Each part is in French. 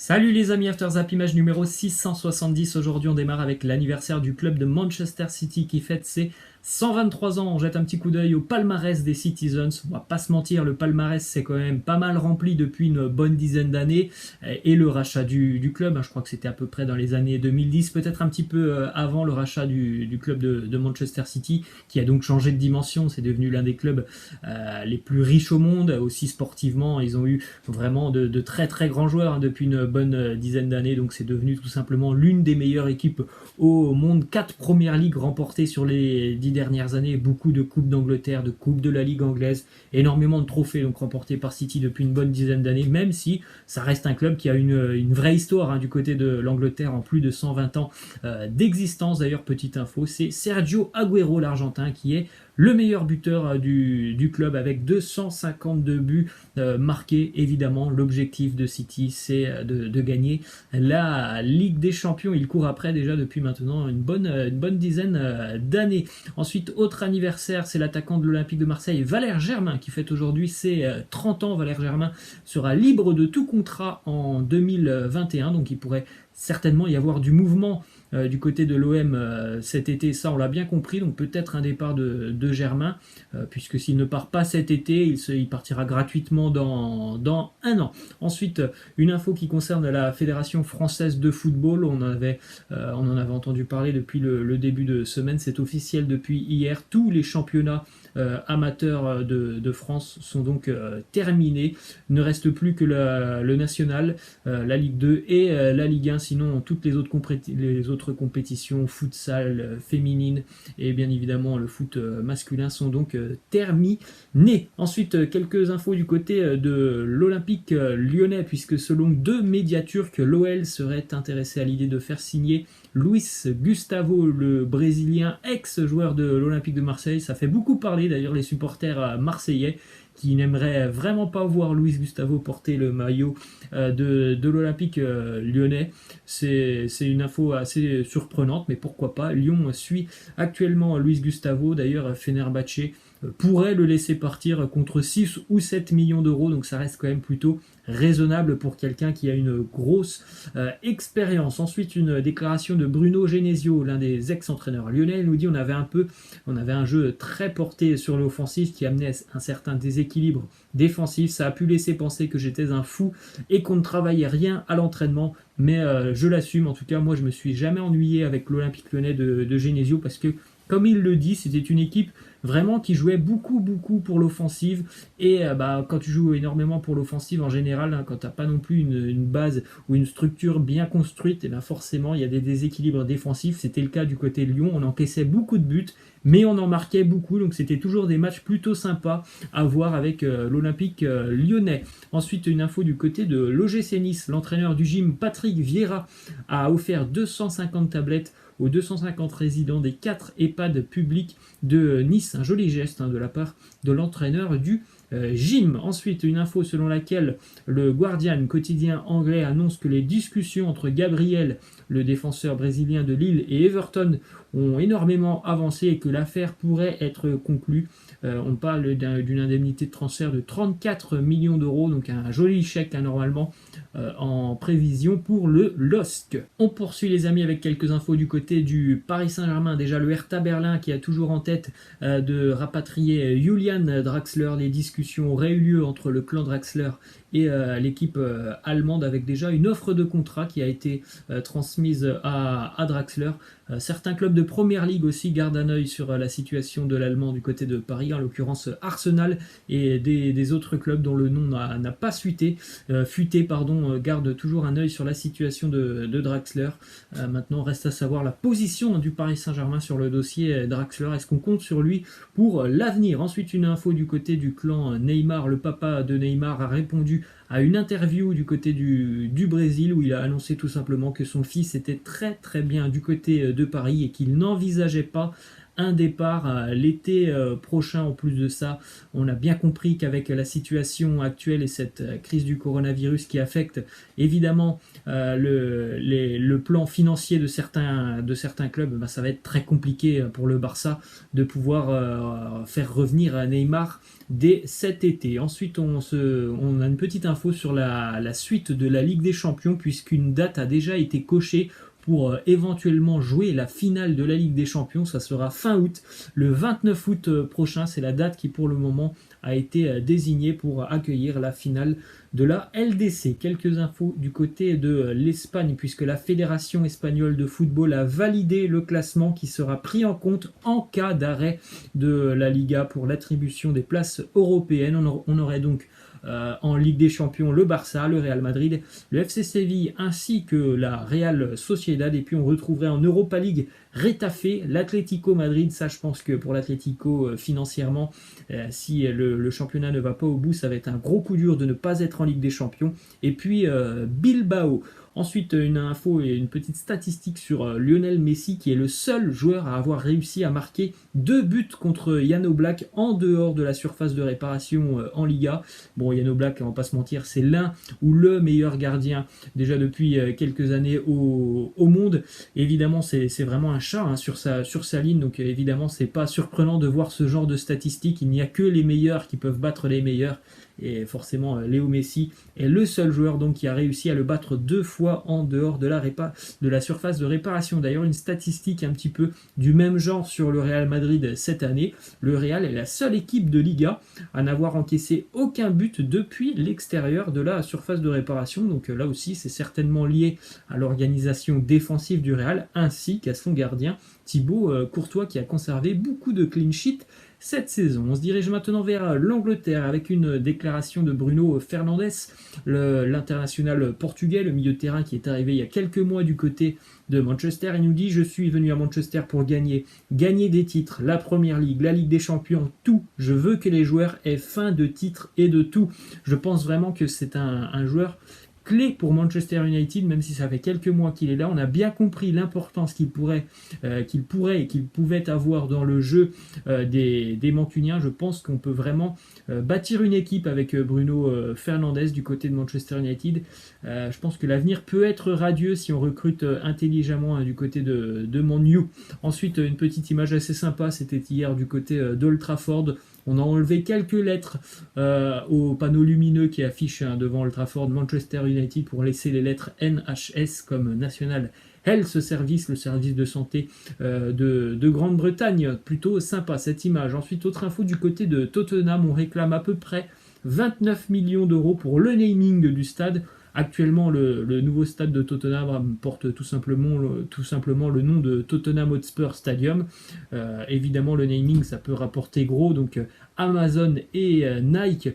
Salut les amis, After Zap, image numéro 670. Aujourd'hui, on démarre avec l'anniversaire du club de Manchester City qui fête ses 123 ans. On jette un petit coup d'œil au palmarès des Citizens. On va pas se mentir, le palmarès c'est quand même pas mal rempli depuis une bonne dizaine d'années. Et le rachat du club, je crois que c'était à peu près dans les années 2010, peut-être un petit peu avant le rachat du club de Manchester City, qui a donc changé de dimension. C'est devenu l'un des clubs les plus riches au monde, aussi sportivement. Ils ont eu vraiment de très très grands joueurs depuis une bonne dizaine d'années, donc c'est devenu tout simplement l'une des meilleures équipes au monde. 4 premières ligues remportées sur les 10 dernières années, beaucoup de coupes d'Angleterre, de coupes de la Ligue anglaise, énormément de trophées donc remportés par City depuis une bonne dizaine d'années, même si ça reste un club qui a une vraie histoire du côté de l'Angleterre en plus de 120 ans d'existence. D'ailleurs, petite info, c'est Sergio Agüero, l'Argentin, qui est le meilleur buteur du club avec 252 buts marqués. Évidemment, l'objectif de City, c'est de gagner la Ligue des Champions. Il court après déjà depuis maintenant une bonne dizaine d'années. Ensuite, autre anniversaire, c'est l'attaquant de l'Olympique de Marseille, Valère Germain, qui fête aujourd'hui ses 30 ans. Valère Germain sera libre de tout contrat en 2021, donc il pourrait certainement y avoir du mouvement du côté de l'OM cet été, ça on l'a bien compris, donc peut-être un départ de Germain, puisque s'il ne part pas cet été, il partira gratuitement dans un an. Ensuite, une info qui concerne la Fédération française de football, on en avait entendu parler depuis le début de semaine, c'est officiel depuis hier, tous les championnats amateurs de France sont donc terminés. Il ne reste plus que le national, la Ligue 2 et la Ligue 1, sinon toutes les autres compétitions, futsal féminine et bien évidemment le foot masculin sont donc terminées. Ensuite, quelques infos du côté de l'Olympique lyonnais, puisque selon deux médias turcs, l'OL serait intéressé à l'idée de faire signer Luis Gustavo, le Brésilien, ex-joueur de l'Olympique de Marseille. Ça fait beaucoup parler d'ailleurs les supporters marseillais qui n'aimeraient vraiment pas voir Luis Gustavo porter le maillot de l'Olympique lyonnais. C'est une info assez surprenante, mais pourquoi pas. Lyon suit actuellement Luis Gustavo. D'ailleurs, Fenerbahçe pourrait le laisser partir contre 6 ou 7 millions d'euros, donc ça reste quand même plutôt raisonnable pour quelqu'un qui a une grosse expérience. Ensuite, une déclaration de Bruno Genesio, l'un des ex-entraîneurs lyonnais. Il nous dit on avait un jeu très porté sur l'offensive qui amenait un certain déséquilibre défensif. Ça a pu laisser penser que j'étais un fou et qu'on ne travaillait rien à l'entraînement, mais je l'assume. En tout cas, moi je me suis jamais ennuyé avec l'Olympique lyonnais de Genesio, parce que comme il le dit, c'était une équipe vraiment qui jouait beaucoup pour l'offensive, et quand tu joues énormément pour l'offensive en général, quand tu n'as pas non plus une base ou une structure bien construite, et forcément il y a des déséquilibres défensifs. C'était le cas du côté de Lyon, on encaissait beaucoup de buts mais on en marquait beaucoup, donc c'était toujours des matchs plutôt sympas à voir avec l'Olympique lyonnais. Ensuite, une info du côté de l'OGC Nice, l'entraîneur du gym Patrick Vieira a offert 250 tablettes aux 250 résidents des 4 EHPAD publics de Nice. Un joli geste de la part de l'entraîneur du gym. Ensuite, une info selon laquelle le Guardian, quotidien anglais, annonce que les discussions entre Gabriel, le défenseur brésilien de Lille, et Everton ont énormément avancé et que l'affaire pourrait être conclue. On parle d'une indemnité de transfert de 34 millions d'euros, donc un joli chèque normalement en prévision pour le LOSC. On poursuit les amis avec quelques infos du côté du Paris Saint-Germain. Déjà le Hertha Berlin qui a toujours en tête de rapatrier Julian Draxler. Les discussions auraient eu lieu entre le clan Draxler et l'équipe allemande, avec déjà une offre de contrat qui a été transmise à Draxler. Certains clubs de première ligue aussi gardent un œil sur la situation de l'Allemand du côté de Paris, en l'occurrence Arsenal, et des autres clubs dont le nom n'a pas fuité, gardent toujours un œil sur la situation de Draxler. Maintenant, reste à savoir la position du Paris Saint-Germain sur le dossier Draxler. Est-ce qu'on compte sur lui pour l'avenir? Ensuite, une info du côté du clan Neymar. Le papa de Neymar a répondu à une interview du côté du Brésil, où il a annoncé tout simplement que son fils était très bien du côté de Paris et qu'il n'envisageait pas un départ l'été prochain. En plus de ça, on a bien compris qu'avec la situation actuelle et cette crise du coronavirus qui affecte évidemment le plan financier de certains clubs, ben, ça va être très compliqué pour le Barça de pouvoir faire revenir Neymar dès cet été. Ensuite, on a une petite info sur la suite de la Ligue des Champions, puisqu'une date a déjà été cochée pour éventuellement jouer la finale de la Ligue des Champions. Ça sera fin août, le 29 août prochain. C'est la date qui pour le moment a été désignée pour accueillir la finale de la LDC. Quelques infos du côté de l'Espagne, puisque la Fédération espagnole de football a validé le classement qui sera pris en compte en cas d'arrêt de la Liga pour l'attribution des places européennes. On aurait donc en Ligue des Champions le Barça, le Real Madrid, le FC Séville ainsi que la Real Sociedad, et puis on retrouverait en Europa League Retafe, l'Atlético Madrid. Ça, je pense que pour l'Atlético financièrement, si le championnat ne va pas au bout, ça va être un gros coup dur de ne pas être en Ligue des Champions. Et puis Bilbao. Ensuite, une info et une petite statistique sur Lionel Messi, qui est le seul joueur à avoir réussi à marquer 2 buts contre Jan Oblak en dehors de la surface de réparation en Liga. Bon, Jan Oblak, on va pas se mentir, c'est l'un ou le meilleur gardien déjà depuis quelques années au monde. Évidemment, c'est vraiment un chat sur sa ligne, donc évidemment, c'est pas surprenant de voir ce genre de statistiques. Il n'y a que les meilleurs qui peuvent battre les meilleurs. Et forcément, Léo Messi est le seul joueur donc qui a réussi à le battre 2 fois en dehors de la surface de réparation. D'ailleurs, une statistique un petit peu du même genre sur le Real Madrid cette année. Le Real est la seule équipe de Liga à n'avoir encaissé aucun but depuis l'extérieur de la surface de réparation. Donc là aussi, c'est certainement lié à l'organisation défensive du Real ainsi qu'à son gardien Thibaut Courtois, qui a conservé beaucoup de clean sheets cette saison. On se dirige maintenant vers l'Angleterre avec une déclaration de Bruno Fernandes, l'international portugais, le milieu de terrain qui est arrivé il y a quelques mois du côté de Manchester. Il nous dit: je suis venu à Manchester pour gagner des titres, la Première Ligue, la Ligue des Champions, tout. Je veux que les joueurs aient faim de titres et de tout. Je pense vraiment que c'est un joueur clé pour Manchester United, même si ça fait quelques mois qu'il est là. On a bien compris l'importance qu'il pouvait avoir dans le jeu des Mancuniens. Je pense qu'on peut vraiment bâtir une équipe avec Bruno Fernandes du côté de Manchester United. Je pense que l'avenir peut être radieux si on recrute intelligemment du côté de Man U. Ensuite, une petite image assez sympa, c'était hier du côté d'Old Trafford. On a enlevé quelques lettres au panneau lumineux qui affiche devant Old Trafford Manchester United pour laisser les lettres NHS comme National Health Service, le service de santé de Grande-Bretagne. Plutôt sympa cette image. Ensuite, autre info du côté de Tottenham, on réclame à peu près 29 millions d'euros pour le naming du stade. Actuellement, le nouveau stade de Tottenham porte tout simplement le nom de Tottenham Hotspur Stadium. Évidemment, le naming, ça peut rapporter gros, donc Amazon et Nike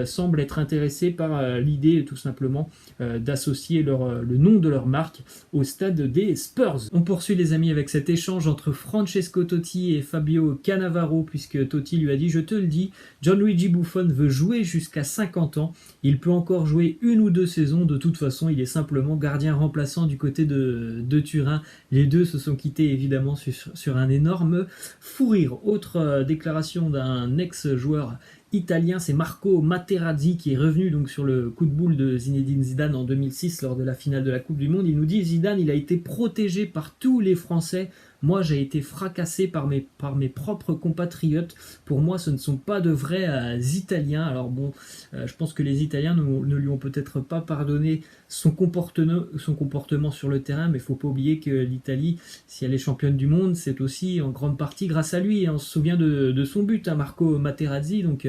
semblent être intéressés par l'idée tout simplement d'associer le nom de leur marque au stade des Spurs. On poursuit les amis avec cet échange entre Francesco Totti et Fabio Cannavaro, puisque Totti lui a dit: je te le dis, Gianluigi Buffon veut jouer jusqu'à 50 ans, il peut encore jouer 1 ou 2 saisons, de toute façon il est simplement gardien remplaçant du côté de Turin. Les deux se sont quittés évidemment sur un énorme fou rire. Autre déclaration d'un ex-joueur italien, c'est Marco Materazzi qui est revenu donc sur le coup de boule de Zinedine Zidane en 2006 lors de la finale de la Coupe du Monde. Il nous dit: Zidane, il a été protégé par tous les Français. Moi, j'ai été fracassé par mes propres compatriotes. Pour moi, ce ne sont pas de vrais Italiens. Alors bon, je pense que les Italiens ne lui ont peut-être pas pardonné son comportement sur le terrain, mais il ne faut pas oublier que l'Italie, si elle est championne du monde, c'est aussi en grande partie grâce à lui. On se souvient de son but, Marco Materazzi. Donc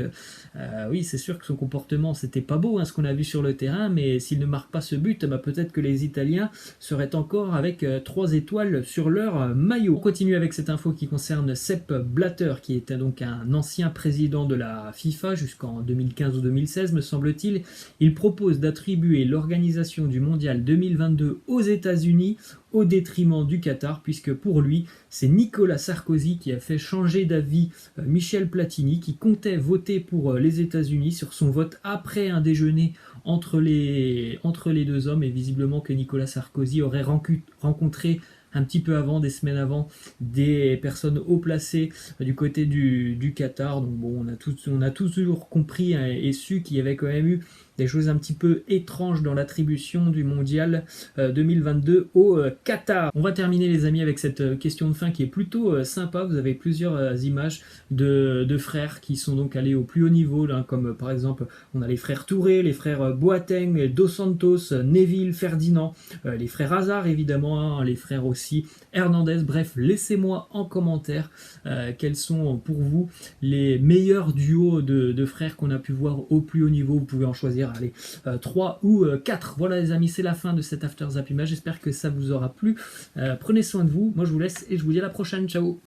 oui, c'est sûr que son comportement, c'était pas beau, ce qu'on a vu sur le terrain, mais s'il ne marque pas ce but, peut-être que les Italiens seraient encore avec 3 étoiles sur leur maillot. On continue avec cette info qui concerne Sepp Blatter, qui était donc un ancien président de la FIFA jusqu'en 2015 ou 2016, me semble-t-il. Il propose d'attribuer l'organisation du Mondial 2022 aux États-Unis au détriment du Qatar, puisque pour lui, c'est Nicolas Sarkozy qui a fait changer d'avis Michel Platini, qui comptait voter pour les États-Unis sur son vote après un déjeuner entre les deux hommes, et visiblement que Nicolas Sarkozy aurait rencontré un petit peu avant, des semaines avant, des personnes haut placées du côté du Qatar. Donc bon, on a tous toujours compris et su qu'il y avait quand même eu des choses un petit peu étranges dans l'attribution du mondial 2022 au Qatar. On va terminer les amis avec cette question de fin qui est plutôt sympa. Vous avez plusieurs images de frères qui sont donc allés au plus haut niveau, là, comme par exemple on a les frères Touré, les frères Boateng, les Dos Santos, Neville, Ferdinand, les frères Hazard évidemment, hein, les frères aussi Hernandez. Bref, laissez-moi en commentaire quels sont pour vous les meilleurs duos de frères qu'on a pu voir au plus haut niveau. Vous pouvez en choisir allez, 3 ou 4. Voilà les amis, c'est la fin de cet After Zap Image. J'espère que ça vous aura plu. Prenez soin de vous. Moi je vous laisse et je vous dis à la prochaine. Ciao.